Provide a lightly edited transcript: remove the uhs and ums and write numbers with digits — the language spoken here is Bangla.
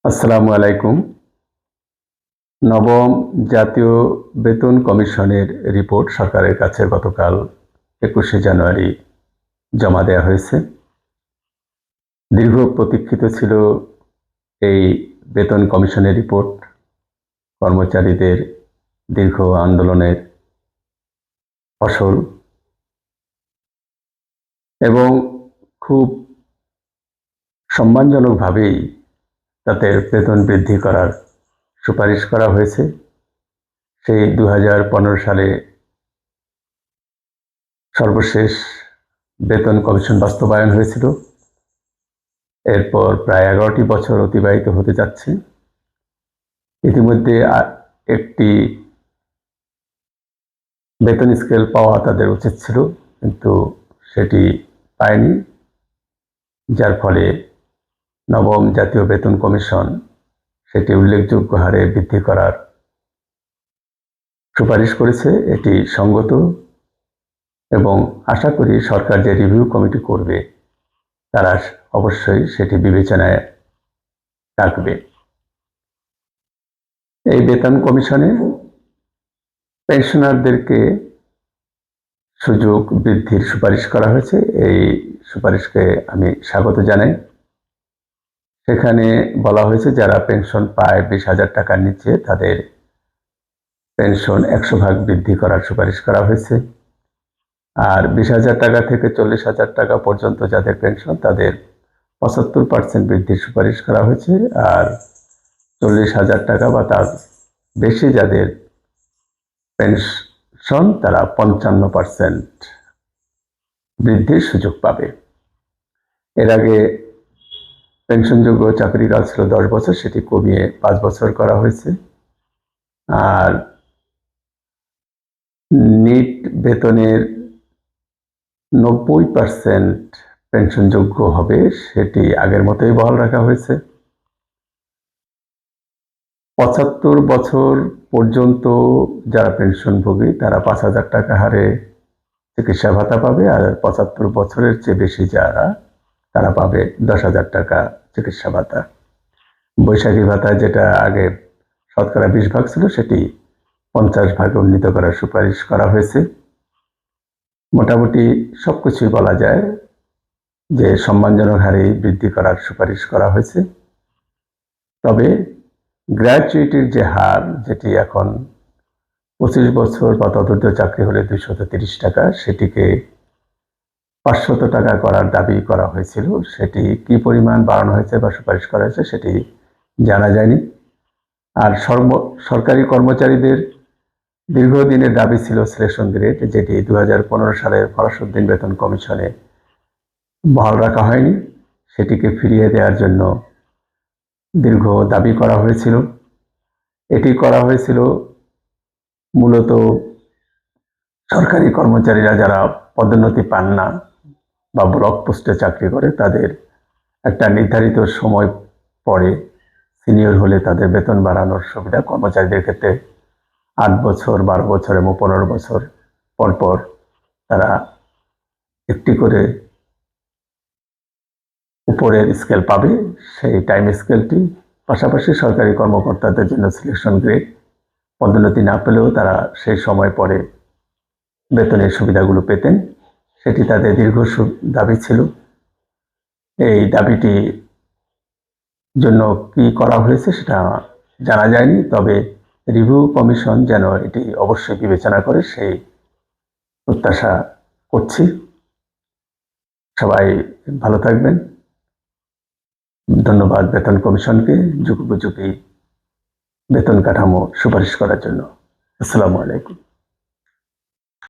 আসসালামু আলাইকুম। নবম জাতীয় বেতন কমিশনের রিপোর্ট সরকারের কাছে গতকাল ২১শে জানুয়ারি জমা দেওয়া হয়েছে। দীর্ঘ প্রতীক্ষিত ছিল এই বেতন কমিশনের রিপোর্ট। কর্মচারীদের দীর্ঘ আন্দোলনের ফসল এবং খুব সম্মানজনকভাবেই তাদের বেতন বৃদ্ধি করার সুপারিশ করা হয়েছে। সেই ২০১৫ সালে সর্বশেষ বেতন কমিশন বাস্তবায়ন হয়েছিল। এরপর প্রায় ১১টি বছর অতিবাহিত হতে যাচ্ছে। ইতিমধ্যে একটি বেতন স্কেল পাওয়া তাদের উচিত ছিল, কিন্তু সেটি পায়নি, যার ফলে নবম জাতীয় বেতন কমিশন সেটি উল্লেখযোগ্য হারে বৃদ্ধি করার সুপারিশ করেছে। এটি সঙ্গত এবং আশা করি সরকার যে রিভিউ কমিটি করবে তারা অবশ্যই সেটি বিবেচনায় রাখবে। এই বেতন কমিশনে পেনশনারদেরকে সুযোগ বৃদ্ধির সুপারিশ করা হয়েছে। এই সুপারিশকে আমি স্বাগত জানাই। সেখানে বলা হয়েছে যারা পেনশন পায় ২০,০০০ টাকার নিচে তাদের পেনশন ১০০% বৃদ্ধি করার সুপারিশ করা হয়েছে। আর ২০,০০০ টাকা থেকে ৪০,০০০ টাকা পর্যন্ত যাদের পেনশন তাদের ৭৫% বৃদ্ধির সুপারিশ করা হয়েছে। আর ৪০,০০০ টাকা বা তার বেশি যাদের পেনশন তারা ৫৫% বৃদ্ধির সুযোগ পাবে। এর আগে পেনশনযোগ্য চাকরিকাল ছিল ১০ বছর, সেটি কমিয়ে ৫ বছর করা হয়েছে। আর নিট বেতনের ৯০% পেনশনযোগ্য হবে, সেটি আগের মতোই বহাল রাখা হয়েছে। ৭৫ বছর পর্যন্ত যারা পেনশনভোগী তারা ৫,০০০ টাকা হারে চিকিৎসা ভাতা পাবে, আর ৭৫ বছরের চেয়ে বেশি যারা তারা পাবে ১০,০০০ টাকা চিকিৎসা ভাতা। বৈশাখী ভাতা যেটা আগে শতকরা ২০% ছিল সেটি ৫০% উন্নীত করার সুপারিশ করা হয়েছে। মোটামুটি সবকিছুই বলা যায় যে সম্মানজনক হারে বৃদ্ধি করার সুপারিশ করা হয়েছে। তবে গ্র্যাচুইটির যে হার, যেটি এখন ২৫ বছর বা ততোর্ধ্ব চাকরি হলে ২৩০ টাকা, সেটিকে ৫০০ টাকা করার দাবি করা হয়েছিল। সেটি কি পরিমাণ বাড়ানো হয়েছে বা সুপারিশ করা হয়েছে সেটি জানা যায়নি। আর সরকারি কর্মচারীদের দীর্ঘদিনের দাবি ছিল সিলেকশন গ্রেড, যেটি ২০১৫ সালের ফরহাসউদ্দিন বেতন কমিশনে বহাল রাখা হয়নি। সেটিকে ফিরিয়ে দেওয়ার জন্য দীর্ঘ দাবি করা হয়েছিল। এটি করা হয়েছিল মূলত সরকারি কর্মচারীরা যারা পদোন্নতি পান না বা ব্লক পোস্টে চাকরি করে তাদের একটা নির্ধারিত সময় পরে সিনিয়র হলে তাদের বেতন বাড়ানোর সুবিধা। কর্মচারীদের ক্ষেত্রে ৮ বছর, ১২ বছর এবং ১৫ বছর পর পর তারা একটি করে উপরের স্কেল পাবে। সেই টাইম স্কেলটি পাশাপাশি সরকারি কর্মকর্তাদের জন্য সিলেকশন গ্রেড, পদোন্নতি না পেলেও তারা সেই সময় পরে বেতনের সুবিধাগুলো পেতেন। সেটি তাদের দীর্ঘ দাবি ছিল। এই দাবিটি জন্য কি করা হয়েছে সেটা জানা যায়নি, তবে রিভিউ কমিশন যেন এটি অবশ্যই বিবেচনা করে সেই প্রত্যাশা করছি। সবাই ভালো থাকবেন। ধন্যবাদ বেতন কমিশনকে যুগোপযোগী বেতন কাঠামো সুপারিশ করার জন্য। আসসালামু আলাইকুম।